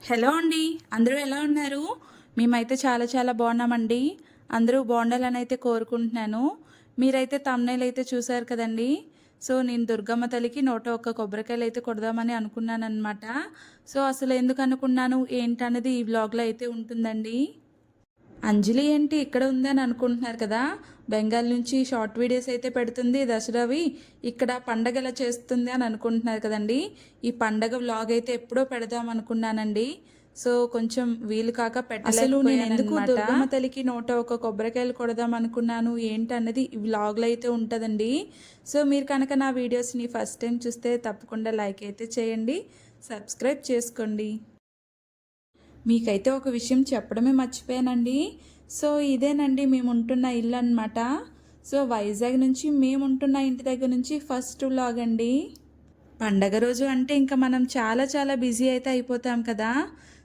Hello అండి. అందరూ ఎలా ఉన్నారు? మేమైతే చాలా చాలా బాగున్నామండి. అందరూ బాగుండాలని అయితే కోరుకుంటున్నాను. మీరైతే థంబ్‌నెయిల్ అయితే చూసారు కదండీ! సో, నేను దుర్గమ్మ తల్లికి 101 కొబ్బరికాయలైతే కొడదామని అనుకున్నాననమాట. సో, అసలు ఎందుకు అనుకున్నాను, ఏంటన్నది ఈ వ్లాగ్‌లో అయితే ఉంటుందండి. అంజలి ఏంటి ఇక్కడ ఉందని అనుకుంటున్నారు కదా! బెంగాల్ నుంచి షార్ట్ వీడియోస్ అయితే పెడుతుంది దసరావి. ఇక్కడ పండగ ఎలా చేస్తుంది అని అనుకుంటున్నారు కదండీ! ఈ పండగ వ్లాగ్ అయితే ఎప్పుడో పెడదాం అనుకున్నానండి. సో, కొంచెం వీలు కాక అసలు నేనెందుకు దుర్గమ్మ తల్లికి 101 కొబ్బరికాయలు కొడదాం అనుకున్నాను ఏంటన్నది ఈ వ్లాగ్‌లో అయితే ఉంటదండి. సో, మీరు కనుక నా వీడియోస్‌ని ఫస్ట్ టైం చూస్తే తప్పకుండా లైక్ అయితే చేయండి. సబ్స్క్రైబ్ చేసుకోండి. మీకైతే ఒక విషయం చెప్పడమే మర్చిపోయానండి. సో, ఇదేనండి మేముంటున్న ఇల్లు అనమాట. సో, వైజాగ్ నుంచి మేముంటున్న ఇంటి దగ్గర నుంచి ఫస్ట్ వ్లాగ్ అండి. పండగ రోజు అంటే ఇంకా మనం చాలా చాలా బిజీ అయితే అయిపోతాం కదా!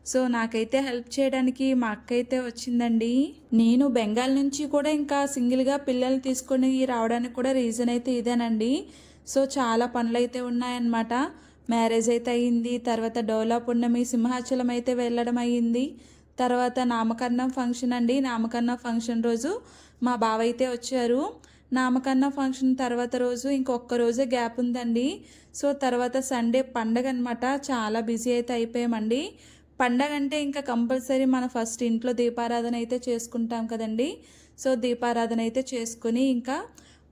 సో, నాకైతే హెల్ప్ చేయడానికి మా అక్క అయితే వచ్చిందండి. నేను బెంగాల్ నుంచి కూడా ఇంకా సింగిల్‌గా పిల్లల్ని తీసుకొని రావడానికి కూడా రీజన్ అయితే ఇదేనండి. సో, చాలా పనులైతే ఉన్నాయన్నమాట. మ్యారేజ్ అయితే అయ్యింది. తర్వాత డోలా పున్నమి సింహాచలం అయితే వెళ్ళడం అయ్యింది. తర్వాత నామకరణం ఫంక్షన్ అండి. నామకరణం ఫంక్షన్ రోజు మా బావ అయితే వచ్చారు. నామకరణం ఫంక్షన్ తర్వాత రోజు ఇంకొక్క రోజే గ్యాప్ ఉందండి. సో, తర్వాత సండే పండగ అనమాట. చాలా బిజీ అయితే అయిపోయామండి. పండగ అంటే ఇంకా కంపల్సరీ మనం ఫస్ట్ ఇంట్లో దీపారాధన అయితే చేసుకుంటాం కదండి. సో, దీపారాధన అయితే చేసుకొని ఇంకా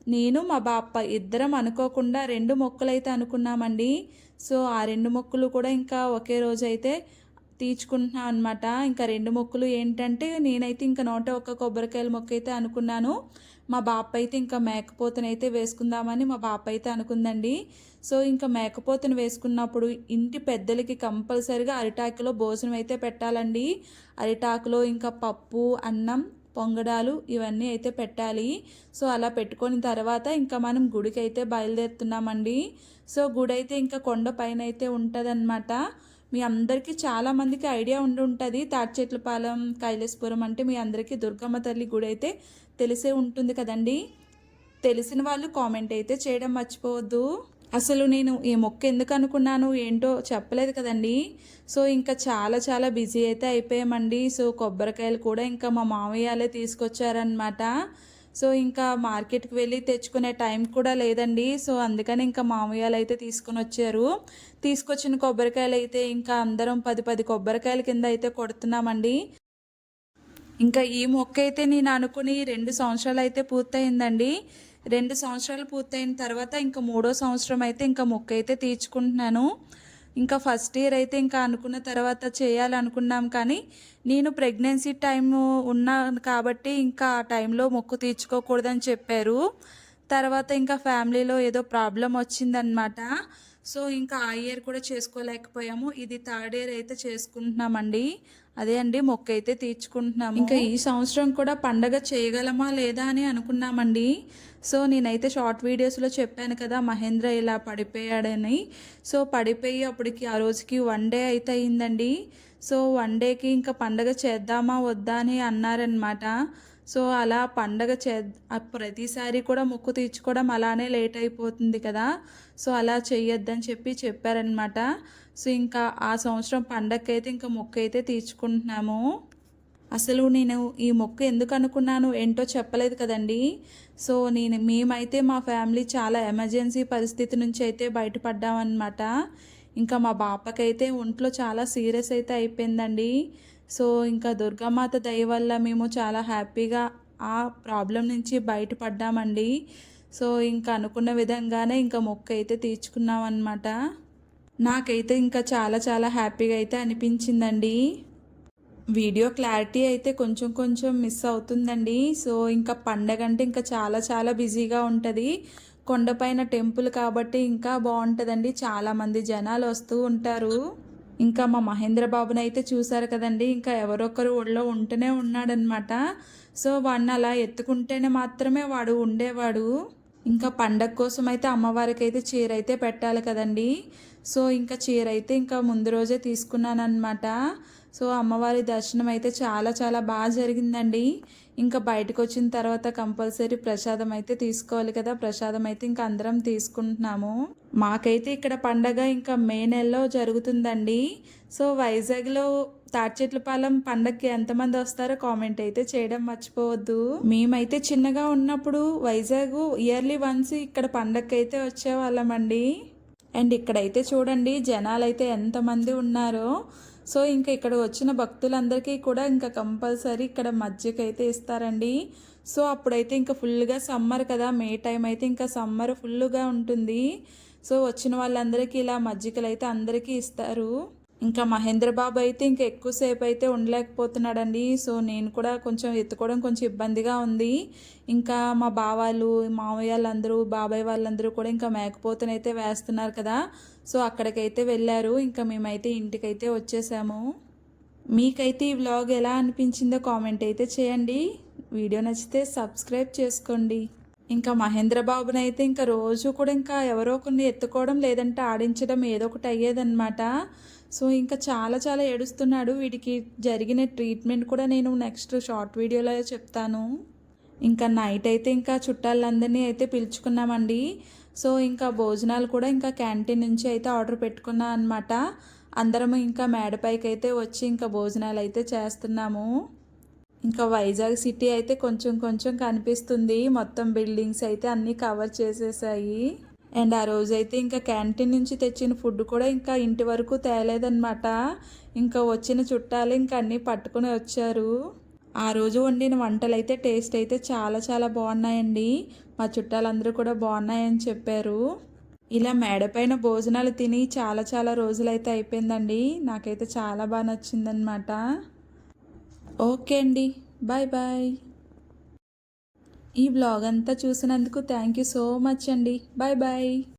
నేను మా బాప్ప ఇద్దరం అనుకోకుండా 2 మొక్కులైతే అనుకున్నామండి. సో, ఆ 2 మొక్కులు కూడా ఇంకా ఒకే రోజైతే తీర్చుకుంటున్నాం అనమాట. ఇంకా 2 మొక్కులు ఏంటంటే నేనైతే ఇంకా 101 కొబ్బరికాయల మొక్కైతే అనుకున్నాను. మా బాప్ప అయితే ఇంకా మేకపోతునైతే వేసుకుందామని మా బాప్ప అయితే అనుకుందండి. సో, ఇంకా మేకపోతును వేసుకున్నప్పుడు ఇంటి పెద్దలకి కంపల్సరీగా అరిటాకులో భోజనం అయితే పెట్టాలండి. అరిటాకులో ఇంకా పప్పు, అన్నం, పొంగడాలు ఇవన్నీ అయితే పెట్టాలి. సో, అలా పెట్టుకొని తర్వాత ఇంకా మనం గుడికి అయితే బయలుదేరుతున్నామండి. సో, గుడి అయితే ఇంకా కొండ పైన అయితే ఉంటుందన్నమాట. మీ అందరికీ చాలామందికి ఐడియా ఉండుంటుంది. తాడిచెట్లపాలెం, కైలాసపురం అంటే మీ అందరికీ దుర్గమ్మ తల్లి గుడి అయితే తెలిసే ఉంటుంది కదండి. తెలిసిన వాళ్ళు కామెంట్ అయితే చేయడం మర్చిపోవద్దు. అసలు నేను ఈ మొక్క ఎందుకు అనుకున్నాను ఏంటో చెప్పలేదు కదండి. సో, ఇంకా చాలా చాలా బిజీ అయితే అయిపోయామండి. సో, కొబ్బరికాయలు కూడా ఇంకా మా మామయ్యలే తీసుకొచ్చారనమాట. సో, ఇంకా మార్కెట్కి వెళ్ళి తెచ్చుకునే టైం కూడా లేదండి. సో, అందుకని ఇంకా మామయ్యలు అయితే తీసుకొని వచ్చారు. తీసుకొచ్చిన కొబ్బరికాయలు అయితే ఇంకా అందరం 10 కొబ్బరికాయల కింద అయితే కొడుతున్నామండి. ఇంకా ఈ మొక్క అయితే నేను అనుకుని 2 సంవత్సరాలు అయితే పూర్తయిందండి. 2 సంవత్సరాలు పూర్తయిన తర్వాత ఇంకా మూడో సంవత్సరం అయితే ఇంకా మొక్క అయితే తీర్చుకుంటున్నాను. ఇంకా ఫస్ట్ ఇయర్ అయితే ఇంకా అనుకున్న తర్వాత చేయాలనుకున్నాం కానీ నేను ప్రెగ్నెన్సీ టైము ఉన్నాను కాబట్టి ఇంకా ఆ టైంలో మొక్కు తీర్చుకోకూడదని చెప్పారు. తర్వాత ఇంకా ఫ్యామిలీలో ఏదో ప్రాబ్లం వచ్చిందనమాట. సో, ఇంకా ఆ ఇయర్ కూడా చేసుకోలేకపోయాము. ఇది థర్డ్ ఇయర్ అయితే చేసుకుంటున్నామండి. అదే అండి మొక్క అయితే తీర్చుకుంటున్నాము. ఇంకా ఈ సంవత్సరం కూడా పండగ చేయగలమా లేదా అని అనుకున్నామండి. సో, నేనైతే షార్ట్ వీడియోస్లో చెప్పాను కదా మహేంద్ర ఇలా పడిపోయాడని. సో, పడిపోయి అప్పటికి ఆ రోజుకి 1 డే అయితే అయిందండి. సో, 1 డేకి ఇంకా పండగ చేద్దామా వద్దా అని అన్నారనమాట. సో, అలా పండగ ప్రతిసారి కూడా మొక్కు తీర్చుకోవడం అలానే లేట్ అయిపోతుంది కదా! సో, అలా చెయ్యొద్దని చెప్పారనమాట. సో, ఇంకా ఆ సంవత్సరం పండగకైతే ఇంకా మొక్కైతే తీర్చుకుంటున్నాము. అసలు నేను ఈ మొక్క ఎందుకు అనుకున్నాను ఏంటో చెప్పలేదు కదండీ. సో, మేమైతే మా ఫ్యామిలీ చాలా ఎమర్జెన్సీ పరిస్థితి నుంచి అయితే బయటపడ్డామన్నమాట. ఇంకా మా పాపకైతే ఒంట్లో చాలా సీరియస్ అయితే అయిపోయిందండి. సో, ఇంకా దుర్గామాత దయ వల్ల మేము చాలా హ్యాపీగా ఆ ప్రాబ్లం నుంచి బయటపడ్డామండి. సో, ఇంకా అనుకున్న విధంగానే ఇంకా మొక్క అయితే తీర్చుకున్నామన్నమాట. నాకైతే ఇంకా చాలా చాలా హ్యాపీగా అయితే అనిపించిందండి. వీడియో క్లారిటీ అయితే కొంచెం కొంచెం మిస్ అవుతుందండి. సో, ఇంకా పండగ అంటే ఇంకా చాలా చాలా బిజీగా ఉంటుంది. కొండపైన టెంపుల్ కాబట్టి ఇంకా బాగుంటుందండి. చాలామంది జనాలు వస్తూ ఉంటారు. ఇంకా మా మహేంద్ర బాబునైతే చూసారు కదండి. ఇంకా ఎవరొకరు ఒళ్ళో ఉంటూనే ఉన్నాడనమాట. సో, వాడిని అలా ఎత్తుకుంటేనే మాత్రమే వాడు ఉండేవాడు. ఇంకా పండగ కోసం అయితే అమ్మవారికి అయితే చీర అయితే పెట్టాలి కదండి. సో, ఇంకా చీర అయితే ఇంకా ముందు రోజే తీసుకున్నానమాట. సో, అమ్మవారి దర్శనం అయితే చాలా చాలా బాగా జరిగిందండి. ఇంకా బయటకు వచ్చిన తర్వాత కంపల్సరీ ప్రసాదం అయితే తీసుకోవాలి కదా. ప్రసాదం అయితే ఇంకా అందరం తీసుకుంటున్నాము. మాకైతే ఇక్కడ పండగ ఇంకా మే నెలలో జరుగుతుందండి. సో వైజాగ్లో తాడిచెట్లపాలెం పండగకి ఎంతమంది వస్తారో కామెంట్ అయితే చేయడం మర్చిపోవద్దు. మేమైతే చిన్నగా ఉన్నప్పుడు వైజాగ్ ఇయర్లీ వన్స్ ఇక్కడ పండగకి అయితే వచ్చేవాళ్ళమండి. అండ్ ఇక్కడైతే చూడండి జనాలు అయితే ఎంతమంది ఉన్నారో. సో ఇంకా ఇక్కడ వచ్చిన భక్తులందరికీ కూడా ఇంకా కంపల్సరీ ఇక్కడ మజ్జిగ అయితే ఇస్తారండి. సో అప్పుడైతే ఇంకా ఫుల్గా సమ్మర్ కదా, మే టైం అయితే ఇంకా సమ్మర్ ఫుల్గా ఉంటుంది. సో వచ్చిన వాళ్ళందరికీ ఇలా మజ్జిగలు అయితే అందరికీ ఇస్తారు. ఇంకా మహేంద్ర బాబు అయితే ఇంకా ఎక్కువసేపు అయితే ఉండలేకపోతున్నాడండి. సో నేను కూడా కొంచెం ఎత్తుకోవడం కొంచెం ఇబ్బందిగా ఉంది. ఇంకా మా బావాళ్ళు, మామయ్య వాళ్ళందరూ, బాబాయ్ వాళ్ళందరూ కూడా ఇంకా మేకపోతనైతే వేస్తున్నారు కదా, సో అక్కడికైతే వెళ్ళారు. ఇంకా మేమైతే ఇంటికైతే వచ్చేసాము. మీకైతే ఈ వ్లాగ్ ఎలా అనిపించిందో కామెంట్ అయితే చేయండి. వీడియో నచ్చితే సబ్స్క్రైబ్ చేసుకోండి. ఇంకా మహేంద్ర బాబునైతే ఇంకా రోజు కూడా ఇంకా ఎవరో కొన్ని ఎత్తుకోవడం లేదంటే ఆడించడం ఏదో ఒకటి అయ్యేదన్నమాట. సో ఇంకా చాలా చాలా ఏడుస్తున్నాడు. వీడికి జరిగిన ట్రీట్మెంట్ కూడా నేను నెక్స్ట్ షార్ట్ వీడియోలో చెప్తాను. ఇంకా నైట్ అయితే ఇంకా చుట్టాలందరినీ అయితే పిలుచుకున్నామండి. సో ఇంకా భోజనాలు కూడా ఇంకా క్యాంటీన్ నుంచి అయితే ఆర్డర్ పెట్టుకున్నా అనమాట. అందరము ఇంకా మేడపైకి అయితే వచ్చి ఇంకా భోజనాలు అయితే చేస్తున్నాము. ఇంకా వైజాగ్ సిటీ అయితే కొంచెం కొంచెం కనిపిస్తుంది. మొత్తం బిల్డింగ్స్ అయితే అన్నీ కవర్ చేసేసాయి. అండ్ ఆ రోజైతే ఇంకా క్యాంటీన్ నుంచి తెచ్చిన ఫుడ్ కూడా ఇంకా ఇంటి వరకు తేలేదన్నమాట. ఇంకా వచ్చిన చుట్టాలు ఇంకా అన్నీ పట్టుకుని వచ్చారు. ఆ రోజు వండిన వంటలు అయితే టేస్ట్ అయితే చాలా చాలా బాగున్నాయండి. మా చుట్టాలందరూ కూడా బాగున్నాయని చెప్పారు. ఇలా మేడపైన భోజనాలు తిని చాలా చాలా రోజులైతే అయిపోయిందండి. నాకైతే చాలా బాగా నచ్చిందనమాట. ఓకే అండి, బాయ్ బాయ్. ఈ బ్లాగ్ అంతా చూసినందుకు థ్యాంక్ యూ సో మచ్ అండి. Bye bye.